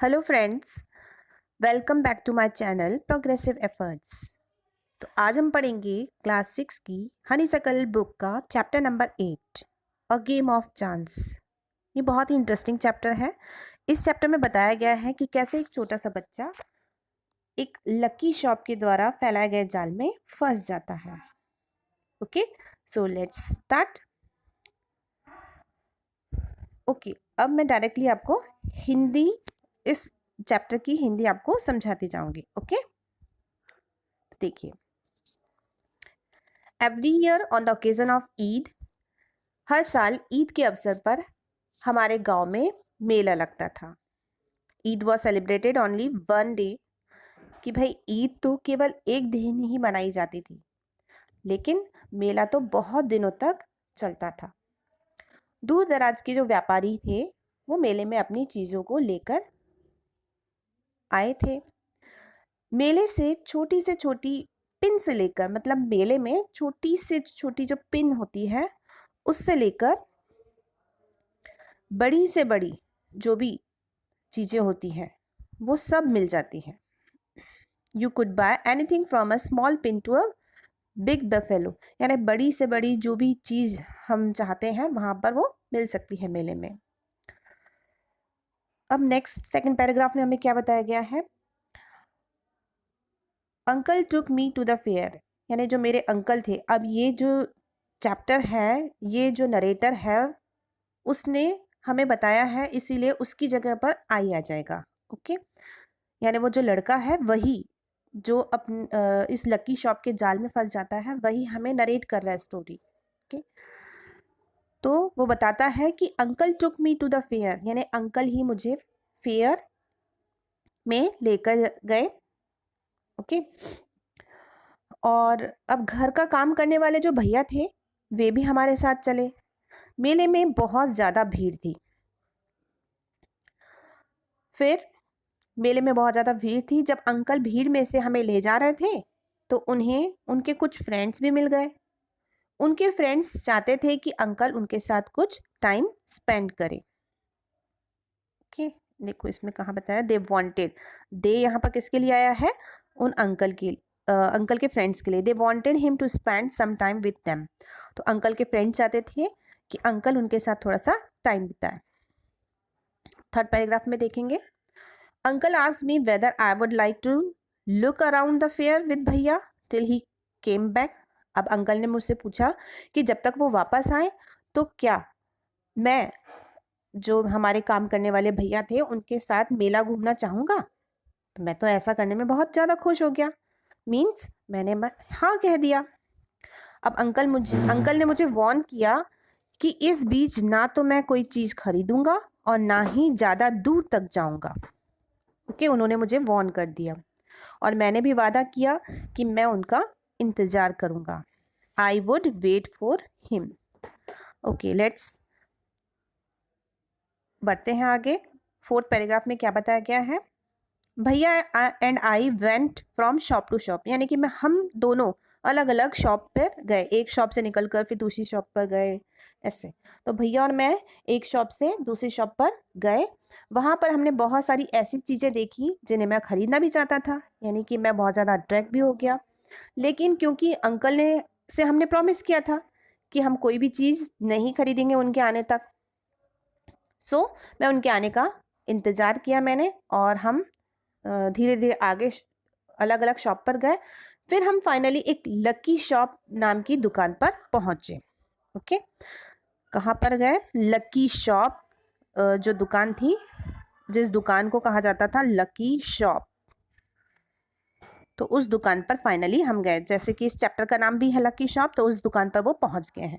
Hello friends, welcome back to my channel progressive efforts. तो आज हम पढ़ेंगे क्लास 6 की हनीसकल बुक का chapter number 8 a game of chance. ये बहुत ही इंटरेस्टिंग चैप्टर है। इस चैप्टर में बताया गया है कि कैसे एक छोटा सा बच्चा एक लकी शॉप के द्वारा फैलाए गए जाल में फंस जाता है। Okay, so let's start. Okay, अब मैं डायरेक्टली आपको हिंदी इस चैप्टर की हिंदी आपको समझाती जाऊंगी। ओके, देखिए, every year on the occasion of Eid, हर साल ईद के अवसर पर हमारे गांव में मेला लगता था। Eid was celebrated only one day, कि भाई ईद तो केवल एक दिन ही मनाई जाती थी, लेकिन मेला तो बहुत दिनों तक चलता था। दूर दराज के जो व्यापारी थे वो मेले में अपनी चीज़ों को लेकर आए थे। मेले से छोटी पिन से लेकर, मतलब मेले में छोटी से छोटी जो पिन होती है उससे लेकर बड़ी से बड़ी जो भी चीज़ें होती हैं वो सब मिल जाती हैं। You could buy anything from a small pin to a big buffalo, यानी बड़ी से बड़ी जो भी चीज़ हम चाहते हैं वहाँ पर वो मिल सकती है मेले में। अब नेक्स्ट सेकंड पैराग्राफ में हमें क्या बताया गया है? Uncle took me to the fair, यानी जो मेरे अंकल थे। अब ये जो चैप्टर है, ये जो नरेटर है उसने हमें बताया है, इसीलिए उसकी जगह पर आई आ जाएगा। ओके, यानी वो जो लड़का है वही जो इस लकी शॉप के जाल में फंस जाता है, वही हमें नरेट कर रहा है स्टोरी। ओके, तो वो बताता है कि uncle took me to the fair, यानी अंकल ही मुझे फेयर में लेकर गए। ओके, और अब घर का काम करने वाले जो भैया थे वे भी हमारे साथ चले। मेले में बहुत ज़्यादा भीड़ थी। फिर मेले में बहुत ज़्यादा भीड़ थी। जब अंकल भीड़ में से हमें ले जा रहे थे तो उन्हें उनके कुछ फ्रेंड्स भी मिल गए। उनके फ्रेंड्स चाहते थे कि अंकल उनके साथ कुछ टाइम स्पेंड करें। ओके, देखो इसमें कहाँ बताया, दे वांटेड। दे यहाँ पर किसके लिए आया है? उन अंकल के फ्रेंड्स के लिए। They wanted him to spend some time with them. तो अंकल के फ्रेंड्स चाहते थे कि अंकल उनके साथ थोड़ा सा टाइम बिताए। थर्ड पैराग्राफ में देखेंगे, Uncle asked me whether I would like to look around the fair with भैया till he came back. अब अंकल ने मुझसे पूछा कि जब तक वो वापस आए तो क्या मैं जो हमारे काम करने वाले भैया थे उनके साथ मेला घूमना चाहूँगा। तो मैं तो ऐसा करने में बहुत ज़्यादा खुश हो गया। मीन्स मैंने हाँ कह दिया। अब अंकल ने मुझे वार्न किया कि इस बीच ना तो मैं कोई चीज़ खरीदूंगा और ना ही ज़्यादा दूर तक जाऊंगा। ओके, उन्होंने मुझे वार्न कर दिया और मैंने भी वादा किया कि मैं उनका इंतज़ार करूँगा। I would wait for him. Okay, let's बढ़ते हैं आगे। फोर्थ पैराग्राफ में क्या बताया गया है? भैया and I went from shop to shop, यानी कि हम दोनों अलग अलग शॉप पर गए। एक शॉप से निकल कर फिर दूसरी शॉप पर गए, ऐसे। तो भैया और मैं एक शॉप से दूसरी शॉप पर गए। वहाँ पर हमने बहुत सारी ऐसी चीज़ें देखी जिन्हें मैं ख़रीदना भी चाहता था, यानी कि मैं बहुत ज़्यादा अट्रैक्ट भी हो गया। लेकिन क्योंकि अंकल ने से हमने प्रॉमिस किया था कि हम कोई भी चीज़ नहीं खरीदेंगे उनके आने तक, सो मैं उनके आने का इंतज़ार किया मैंने, और हम धीरे धीरे आगे अलग अलग शॉप पर गए। फिर हम फाइनली एक लकी शॉप नाम की दुकान पर पहुंचे। ओके, कहाँ पर गए? लकी शॉप, जो दुकान थी, जिस दुकान को कहा जाता था लकी शॉप, तो उस दुकान पर फाइनली हम गए। जैसे कि इस चैप्टर का नाम भी है लकी शॉप, तो उस दुकान पर वो पहुंच गए हैं।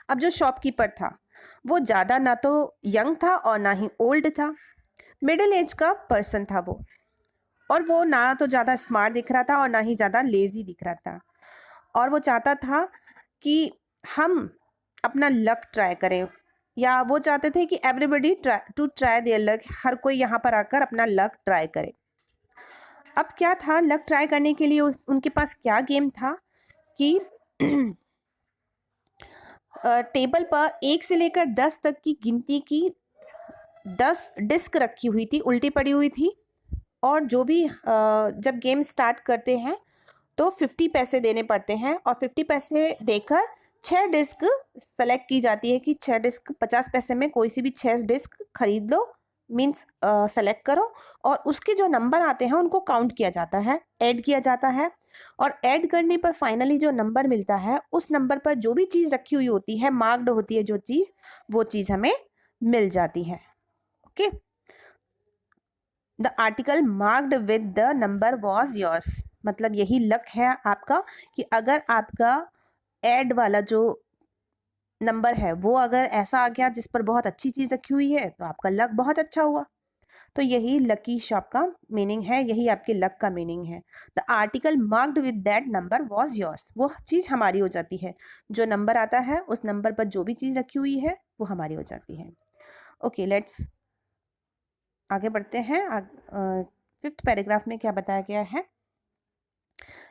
अब जो शॉपकीपर था वो ज़्यादा ना तो यंग था और ना ही ओल्ड था, मिडिल एज का पर्सन था वो। और वो ना तो ज़्यादा स्मार्ट दिख रहा था और ना ही ज़्यादा लेज़ी दिख रहा था। और वो चाहता था कि हम अपना लक ट्राई करें, या वो चाहते थे कि एवरीबडी ट्राई देयर लक, हर कोई यहाँ पर आकर अपना लक ट्राई करे। अब क्या था, लक ट्राई करने के लिए उनके पास क्या गेम था कि टेबल पर 1 से लेकर 10 तक की गिनती की 10 डिस्क रखी हुई थी, उल्टी पड़ी हुई थी, और जो भी जब गेम स्टार्ट करते हैं तो 50 पैसे देने पड़ते हैं, और 50 पैसे देकर 6 डिस्क सेलेक्ट की जाती है कि 6 डिस्क 50 पैसे में कोई सी भी 6 डिस्क खरीद लो, मीन्स सेलेक्ट करो, और उसके जो नंबर आते हैं उनको काउंट किया जाता है, ऐड किया जाता है, और ऐड करने पर फाइनली जो नंबर मिलता है उस नंबर पर जो भी चीज़ रखी हुई होती है, मार्क्ड होती है जो चीज़, वो चीज़ हमें मिल जाती है। Okay, the article marked with the number was yours, मतलब यही लक है आपका कि अगर आपका ऐड वाला जो नंबर है वो अगर ऐसा आ गया जिस पर बहुत अच्छी चीज़ रखी हुई है तो आपका लक बहुत अच्छा हुआ। तो यही लकी शॉप का मीनिंग है, यही आपके लक का मीनिंग है। The article marked with that number was yours, वो चीज़ हमारी हो जाती है, जो नंबर आता है उस नंबर पर जो भी चीज़ रखी हुई है वो हमारी हो जाती है। ओके, लेट्स आगे बढ़ते हैं। 5th पैराग्राफ में क्या बताया गया है?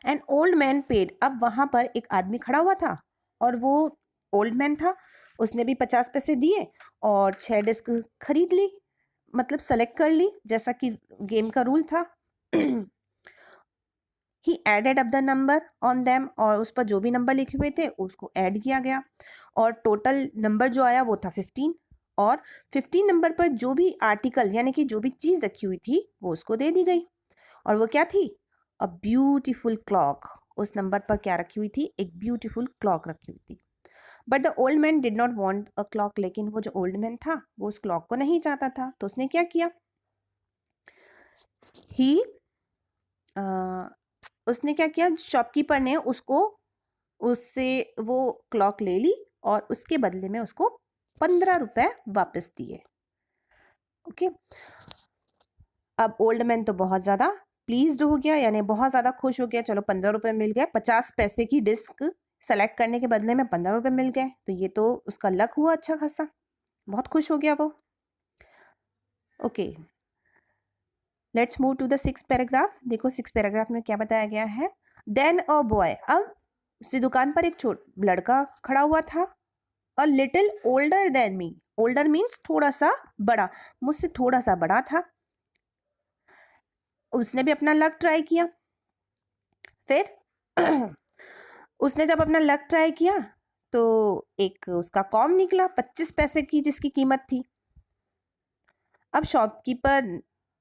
एन ओल्ड मैन पेड, अब वहां पर एक आदमी खड़ा हुआ था और वो ओल्ड मैन था, उसने भी 50 पैसे दिए और 6 डिस्क खरीद ली, मतलब सेलेक्ट कर ली जैसा कि गेम का रूल था। He added up the number on them, और उस पर जो भी नंबर लिखे हुए थे उसको ऐड किया गया, और टोटल नंबर जो आया वो था 15, और 15 नंबर पर जो भी आर्टिकल यानी कि जो भी चीज़ रखी हुई थी वो उसको दे दी गई, और वो क्या थी? A beautiful clock. उस नंबर पर क्या रखी हुई थी? एक ब्यूटीफुल क्लॉक रखी हुई थी। But the old man did not want a clock, लेकिन वो जो ओल्ड मैन था वो उस क्लॉक को नहीं चाहता था, तो उसने क्या किया? ही उसने क्या किया? शॉपकीपर ने उसको उससे वो क्लॉक ले ली और उसके बदले में उसको 15 रुपए वापस दिए। ओके, अब ओल्ड मैन तो बहुत ज़्यादा प्लीज्ड हो गया, यानी बहुत ज़्यादा खुश हो गया, चलो 15 रुपये मिल गए, 50 पैसे की डिस्क सेलेक्ट करने के बदले में 15 रुपये मिल गए, तो ये तो उसका लक हुआ अच्छा खासा, बहुत खुश हो गया वो। Okay, let's move to the 6th paragraph. देखो 6th पैराग्राफ में क्या बताया गया है? देन अ बॉय, अब उसी दुकान पर एक लड़का खड़ा हुआ था, a little older than me, older means थोड़ा सा बड़ा, मुझसे थोड़ा सा बड़ा था, उसने भी अपना लक ट्राई किया। फिर उसने जब अपना लक ट्राई किया तो एक उसका कॉम निकला 25 पैसे की, जिसकी कीमत थी। अब शॉपकीपर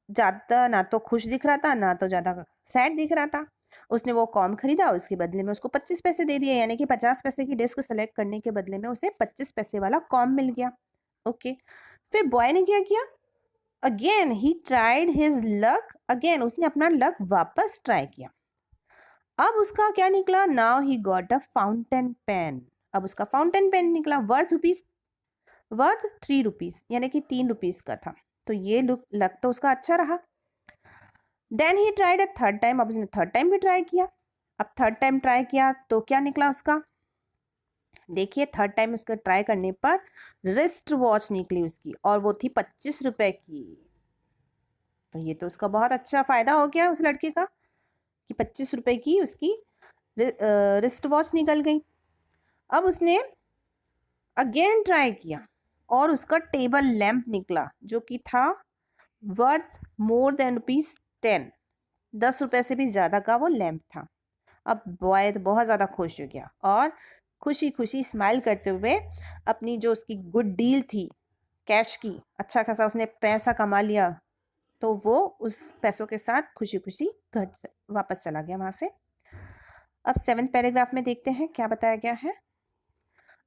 ज़्यादा ना तो खुश दिख रहा था ना तो ज़्यादा सैड दिख रहा था, उसने वो कॉम खरीदा, उसके बदले में उसको 25 पैसे दे दिए, यानी कि 50 पैसे की डिस्क सेलेक्ट करने के बदले में उसे 25 पैसे वाला कॉम मिल गया। ओके, फिर बॉय ने क्या किया? Again he tried his luck, again उसने अपना लक वापस ट्राई किया। अब उसका क्या निकला? Now he got a fountain pen, अब उसका फाउंटेन पेन निकला, वर्थ 3 रुपीज, यानी कि 3 रुपीज का था, तो ये लक तो उसका अच्छा रहा। Then he tried a third time, अब उसने थर्ड टाइम भी ट्राई किया। अब थर्ड टाइम ट्राई किया तो क्या निकला उसका? देखिए थर्ड टाइम उसका ट्राई करने पर रिस्ट वॉच निकली उसकी, और वो थी 25 रुपए की, तो ये तो उसका बहुत अच्छा फायदा हो गया उस लड़के का कि 25 रुपए की उसकी रिस्ट वॉच निकल गई। अब उसने अगेन ट्राई किया और उसका टेबल लैंप निकला, जो कि था वर्थ मोर देन ₹10, 10 रुपए से भी ज़्यादा का वो लैंप था। अब बॉय तो बहुत ज़्यादा खुश हो गया और खुशी खुशी स्माइल करते हुए अपनी जो उसकी गुड डील थी कैश की, अच्छा खासा उसने पैसा कमा लिया, तो वो उस पैसों के साथ खुशी खुशी घर से वापस चला गया वहाँ से। अब 7th पैराग्राफ में देखते हैं क्या बताया गया है।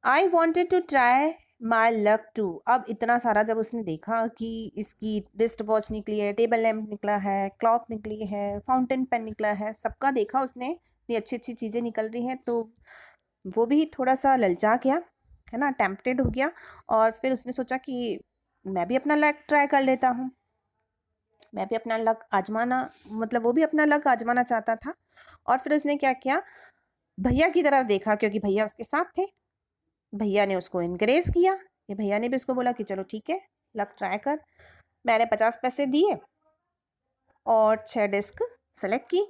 I wanted to try my luck too, अब इतना सारा जब उसने देखा कि इसकी रिस्ट वॉच निकली है, टेबल लैम्प निकला है, क्लॉक निकली है, फाउंटेन पेन निकला है, सबका देखा उसने, इतनी अच्छी अच्छी चीज़ें निकल रही हैं, तो वो भी थोड़ा सा ललचा गया, है ना, टेम्पटेड हो गया, और फिर उसने सोचा कि मैं भी अपना लक ट्राई कर लेता हूँ, मैं भी अपना लक आजमाना, मतलब वो भी अपना लक आजमाना चाहता था। और फिर उसने क्या किया? भैया की तरफ देखा, क्योंकि भैया उसके साथ थे, भैया ने उसको इनकरेज किया, ये भैया ने भी उसको बोला कि चलो ठीक है लक ट्राई कर। मैंने 50 पैसे दिए और 6 डिस्क सेलेक्ट की।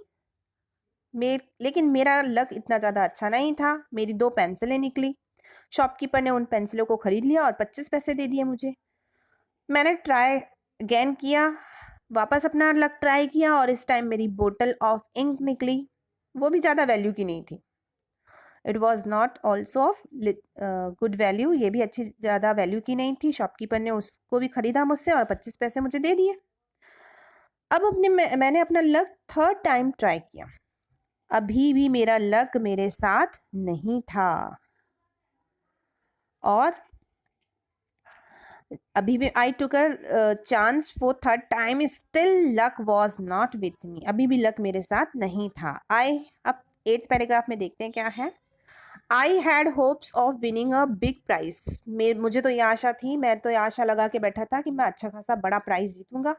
लेकिन मेरा लक इतना ज़्यादा अच्छा नहीं था, मेरी 2 पेंसिलें निकली, शॉपकीपर ने उन पेंसिलों को खरीद लिया और 25 पैसे दे दिए मुझे। मैंने ट्राई अगेन किया, वापस अपना लक ट्राई किया और इस टाइम मेरी बोतल ऑफ इंक निकली। वो भी ज़्यादा वैल्यू की नहीं थी। It was not also of good value, ये भी अच्छी ज़्यादा वैल्यू की नहीं थी। शॉपकीपर ने उसको भी ख़रीदा मुझसे और 25 पैसे मुझे दे दिए। अब मैंने अपना लक थर्ड टाइम ट्राई किया। अभी भी मेरा लक मेरे साथ नहीं था और अभी भी I took a chance for third time, still luck was not with me. अभी भी लक मेरे साथ नहीं था। अब 8th पैराग्राफ में देखते हैं क्या है। I had hopes of winning a big prize. मुझे तो ये आशा थी, मैं तो ये आशा लगा के बैठा था कि मैं अच्छा खासा बड़ा प्राइज जीतूंगा।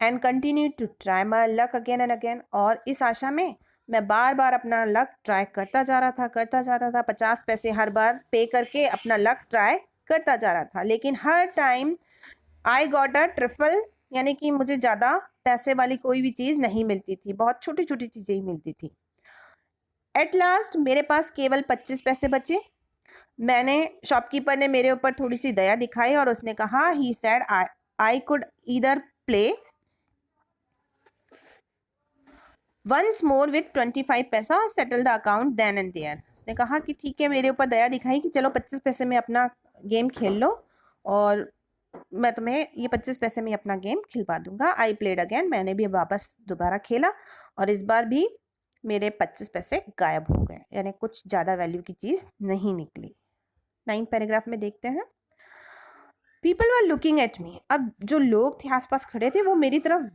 And continue to try my luck again and again. और इस आशा में मैं बार बार अपना लक ट्राई करता जा रहा था। 50 पैसे हर बार पे करके अपना लक ट्राई करता जा रहा था, लेकिन हर time I got a trifle, यानी कि मुझे ज़्यादा पैसे वाली कोई भी चीज़ नहीं मिलती थी, बहुत छोटी छोटी चीज़ें ही मिलती थी। एट लास्ट मेरे पास केवल 25 पैसे बचे। शॉपकीपर ने मेरे ऊपर थोड़ी सी दया दिखाई और उसने कहा, he said I could either play once more with 25 paisa और settle the account then and there. उसने कहा कि ठीक है, मेरे ऊपर दया दिखाई कि चलो 25 पैसे में अपना गेम खेल लो और मैं तुम्हें ये 25 पैसे में अपना गेम खिलवा दूंगा। आई प्लेड अगेन, मैंने भी वापस दोबारा खेला और इस बार भी मेरे 25 पैसे गायब हो गए, यानी कुछ ज़्यादा वैल्यू की चीज़ नहीं निकली। 9th पैराग्राफ में देखते हैं। People were looking at me. अब जो लोग थे आसपास खड़े थे वो मेरी तरफ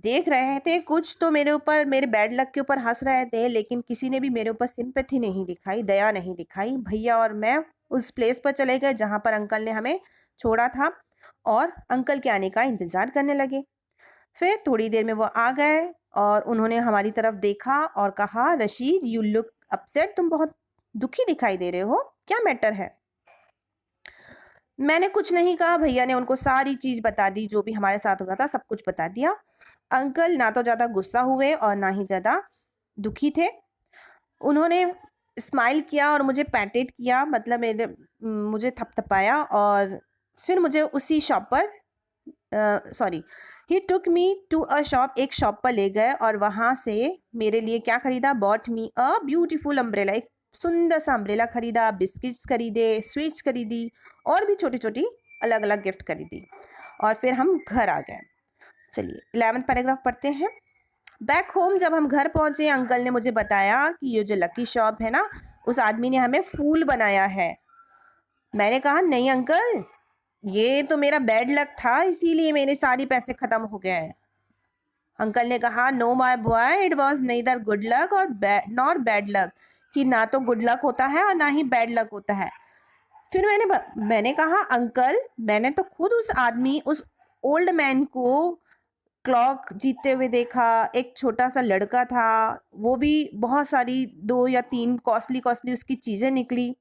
देख रहे थे। कुछ तो मेरे ऊपर, मेरे बैड लक के ऊपर हंस रहे थे, लेकिन किसी ने भी मेरे ऊपर सिंपैथी नहीं दिखाई, दया नहीं दिखाई। भैया और मैं उस प्लेस पर चले गए जहाँ पर अंकल ने हमें छोड़ा था और अंकल के आने का इंतज़ार करने लगे। फिर थोड़ी देर में वो आ गए और उन्होंने हमारी तरफ देखा और कहा, रशीद यू लुक अपसेट, तुम बहुत दुखी दिखाई दे रहे हो, क्या मैटर है? मैंने कुछ नहीं कहा। भैया ने उनको सारी चीज़ बता दी, जो भी हमारे साथ हुआ था सब कुछ बता दिया। अंकल ना तो ज़्यादा गुस्सा हुए और ना ही ज़्यादा दुखी थे। उन्होंने स्माइल किया और मुझे पैटेट किया, मतलब मुझे थपथपाया और फिर मुझे उसी शॉप पर ही टुक मी टू अ शॉप, एक शॉप पर ले गए और वहाँ से मेरे लिए क्या खरीदा, bot me a beautiful umbrella, एक सुंदर सा अम्ब्रेला खरीदा, बिस्किट्स खरीदे, स्वीट्स खरीदी और भी छोटी छोटी अलग अलग गिफ्ट खरीदी और फिर हम घर आ गए। चलिए 11th पैराग्राफ पढ़ते हैं। बैक होम जब हम घर पहुंचे, अंकल ने मुझे बताया कि ये जो लकी शॉप है ना, उस आदमी ने हमें फूल बनाया है। मैंने कहा, नहीं अंकल, ये तो मेरा बैड लक था, इसीलिए मेरे सारे पैसे खत्म हो गए। अंकल ने कहा, no my boy, it was neither good luck और नॉर बैड लक, कि ना तो गुड लक होता है और ना ही बैड लक होता है। फिर मैंने कहा, अंकल मैंने तो खुद उस आदमी, उस ओल्ड मैन को क्लॉक जीतते हुए देखा। एक छोटा सा लड़का था, वो भी बहुत सारी 2 या 3 कॉस्टली कॉस्टली उसकी चीज़ें निकली।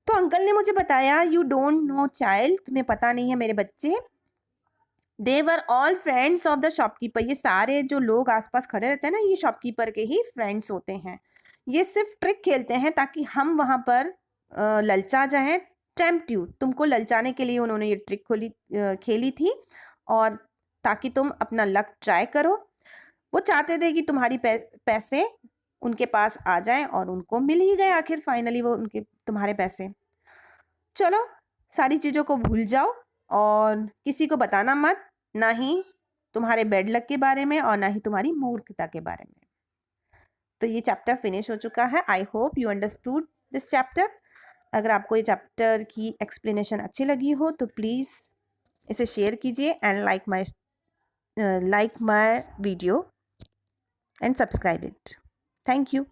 तो अंकल ने मुझे बताया, यू डोंट नो चाइल्ड, तुम्हें पता नहीं है मेरे बच्चे, they were all friends of the shopkeeper. ये सारे जो लोग आसपास खड़े रहते हैं ना, ये शॉपकीपर के ही फ्रेंड्स होते हैं। ये सिर्फ ट्रिक खेलते हैं ताकि हम वहाँ पर ललचा जाएं। टेम्प्ट यू, तुमको ललचाने के लिए उन्होंने ये ट्रिक खेली थी और ताकि तुम अपना लक ट्राई करो। वो चाहते थे कि तुम्हारी पैसे उनके पास आ जाएं और उनको मिल ही गए आखिर फाइनली वो उनके तुम्हारे पैसे। चलो सारी चीज़ों को भूल जाओ और किसी को बताना मत, ना ही तुम्हारे बैड लक के बारे में और ना ही तुम्हारी मूर्खता के बारे में। तो ये चैप्टर फिनिश हो चुका है। I hope you understood this chapter. अगर आपको ये चैप्टर की एक्सप्लेनेशन अच्छी लगी हो तो प्लीज़ इसे शेयर कीजिए and like my video and subscribe it. Thank you.